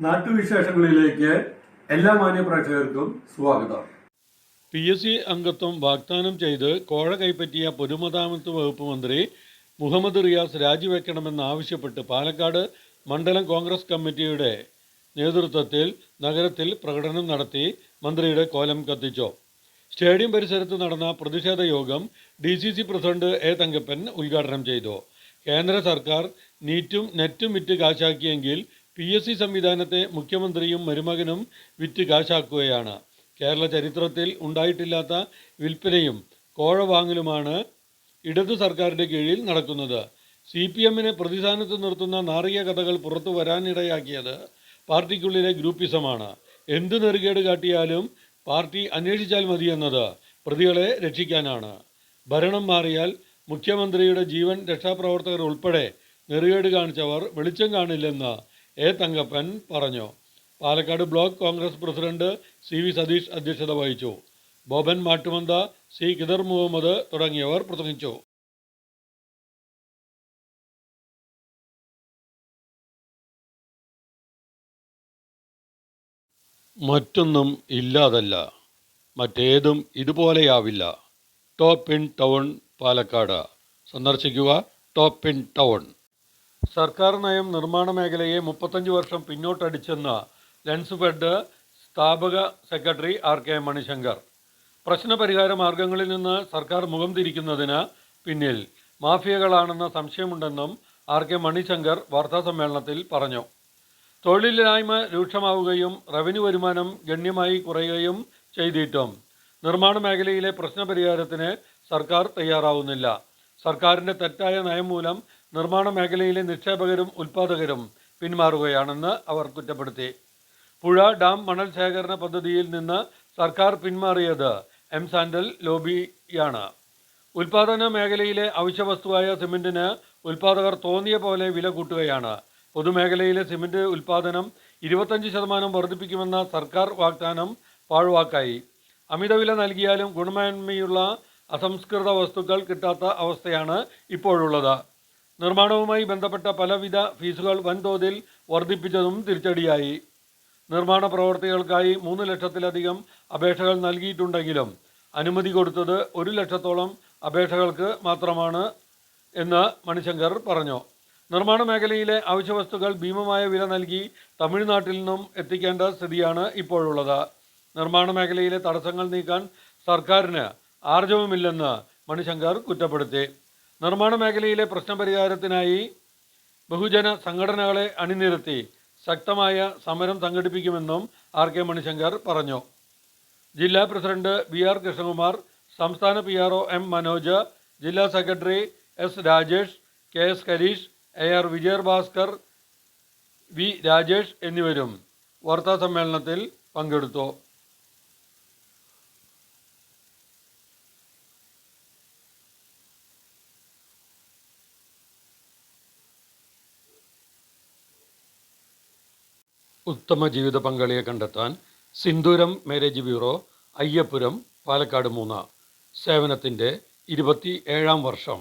നാട്ടുവിശേഷങ്ങളിലേക്ക് എല്ലാ മാന്യ പ്രേക്ഷകർക്കും സ്വാഗതം. PSC അംഗത്വം വാഗ്ദാനം ചെയ്ത് കോഴ കൈപ്പറ്റിയ പൊതുമരാമത്ത് വകുപ്പ് മന്ത്രി മുഹമ്മദ് റിയാസ് രാജിവെക്കണമെന്നാവശ്യപ്പെട്ട് പാലക്കാട് മണ്ഡലം കോൺഗ്രസ് കമ്മിറ്റിയുടെ നേതൃത്വത്തിൽ നഗരത്തിൽ പ്രകടനം നടത്തി മന്ത്രിയുടെ കോലം കത്തിച്ചു. സ്റ്റേഡിയം പരിസരത്ത് നടന്ന പ്രതിഷേധ യോഗം DCC പ്രസിഡന്റ് A. തങ്കപ്പൻ ഉദ്ഘാടനം ചെയ്തു. കേന്ദ്ര സർക്കാർ നീറ്റും നെറ്റും വിറ്റ് കാശാക്കിയെങ്കിൽ PSC സംവിധാനത്തെ മുഖ്യമന്ത്രിയും മരുമകനും വിറ്റ് കാശാക്കുകയാണ്. കേരള ചരിത്രത്തിൽ ഉണ്ടായിട്ടില്ലാത്ത വിൽപ്പനയും കോഴ വാങ്ങലുമാണ് ഇടതു സർക്കാരിൻ്റെ കീഴിൽ നടക്കുന്നത്. CPMനെ പ്രതിസ്ഥാനത്ത് നിർത്തുന്ന നാറിയ കഥകൾ പുറത്തു വരാനിടയാക്കിയത് പാർട്ടിക്കുള്ളിലെ ഗ്രൂപ്പിസമാണ്. എന്ത് നെറുകേട് കാട്ടിയാലും പാർട്ടി അന്വേഷിച്ചാൽ മതിയെന്നത് പ്രതികളെ രക്ഷിക്കാനാണ്. ഭരണം മാറിയാൽ മുഖ്യമന്ത്രിയുടെ ജീവൻ രക്ഷാപ്രവർത്തകർ ഉൾപ്പെടെ നെറുകേട് കാണിച്ചവർ വെളിച്ചം കാണില്ലെന്ന് A. തങ്കപ്പൻ പറഞ്ഞു. Palakkad block Congress president CV Satheesh അധ്യക്ഷത വഹിച്ചു. ബോബൻ മാട്ടുമന്ത, C. ഖിദർ മുഹമ്മദ് തുടങ്ങിയവർ പ്രസംഗിച്ചു. മറ്റൊന്നും ഇല്ലാതല്ല, മറ്റേതും ഇതുപോലെയാവില്ല. Top in town Palakkad. സന്ദർശിക്കുക ടോപ്പ് ഇൻ ടൗൺ. സർക്കാർ നയം നിർമ്മാണ മേഖലയെ 35 വർഷം പിന്നോട്ടടിച്ചെന്ന് ലെൻസ്ഫെഡ് സ്ഥാപക സെക്രട്ടറി RK മണിശങ്കർ. പ്രശ്നപരിഹാര മാർഗങ്ങളിൽ നിന്ന് സർക്കാർ മുഖം തിരിക്കുന്നതിന് പിന്നിൽ മാഫിയകളാണെന്ന സംശയമുണ്ടെന്നും RK മണിശങ്കർ വാർത്താസമ്മേളനത്തിൽ പറഞ്ഞു. തൊഴിലില്ലായ്മ രൂക്ഷമാവുകയും റവന്യൂ വരുമാനം ഗണ്യമായി കുറയുകയും ചെയ്തിട്ടും നിർമ്മാണ മേഖലയിലെ പ്രശ്നപരിഹാരത്തിന് സർക്കാർ തയ്യാറാവുന്നില്ല. സർക്കാരിൻ്റെ തെറ്റായ നയം മൂലം നിർമ്മാണ മേഖലയിലെ നിക്ഷേപകരും ഉൽപ്പാദകരും പിന്മാറുകയാണെന്ന് അവർ കുറ്റപ്പെടുത്തി. പുഴ ഡാം മണൽ ശേഖരണ പദ്ധതിയിൽ നിന്ന് സർക്കാർ പിന്മാറിയത് എംസാൻഡൽ ലോബിയാണ്. ഉൽപ്പാദന മേഖലയിലെ അവശ്യവസ്തുവായ സിമൻറ്റിന് ഉൽപ്പാദകർ തോന്നിയ പോലെ വില കൂട്ടുകയാണ്. പൊതുമേഖലയിലെ സിമൻറ്റ് ഉൽപ്പാദനം 25% വർദ്ധിപ്പിക്കുമെന്ന സർക്കാർ വാഗ്ദാനം പാഴ്വാക്കായി. അമിതവില നൽകിയാലും ഗുണമേന്മയുള്ള അസംസ്കൃത വസ്തുക്കൾ കിട്ടാത്ത അവസ്ഥയാണ് ഇപ്പോഴുള്ളത്. നിർമ്മാണവുമായി ബന്ധപ്പെട്ട പലവിധ ഫീസുകൾ വൻതോതിൽ വർദ്ധിപ്പിച്ചതും തിരിച്ചടിയായി. നിർമ്മാണ പ്രവർത്തികൾക്കായി 3 ലക്ഷത്തിലധികം അപേക്ഷകൾ നൽകിയിട്ടുണ്ടെങ്കിലും അനുമതി കൊടുത്തത് 1 ലക്ഷത്തോളം അപേക്ഷകൾക്ക് മാത്രമാണ് എന്ന് മണിശങ്കർ പറഞ്ഞു. നിർമ്മാണ മേഖലയിലെ അവശ്യവസ്തുക്കൾ ഭീമമായ വില നൽകി തമിഴ്നാട്ടിൽ നിന്നും എത്തിക്കേണ്ട സ്ഥിതിയാണ് ഇപ്പോഴുള്ളത്. നിർമ്മാണ മേഖലയിലെ തടസ്സങ്ങൾ നീക്കാൻ സർക്കാരിന് ആർജവമില്ലെന്ന് മണിശങ്കർ കുറ്റപ്പെടുത്തി. നിർമ്മാണ മേഖലയിലെ പ്രശ്നപരിഹാരത്തിനായി ബഹുജന സംഘടനകളെ അണിനിരത്തി ശക്തമായ സമരം സംഘടിപ്പിക്കുമെന്നും RK മണിശങ്കർ പറഞ്ഞു. ജില്ലാ പ്രസിഡന്റ് BR കൃഷ്ണകുമാർ, സംസ്ഥാന PRO M മനോജ്, ജില്ലാ secretary S Rajesh, KS Harish, AR Vijayabhaskar, V Rajesh എന്നിവരും വാർത്താസമ്മേളനത്തിൽ പങ്കെടുത്തു. ഉത്തമ ജീവിത പങ്കാളിയെ കണ്ടെത്താൻ സിന്ദൂരം മാരേജ് ബ്യൂറോ, അയ്യപ്പുരം, പാലക്കാട് 3. സേവനത്തിൻ്റെ 27ാം വർഷം.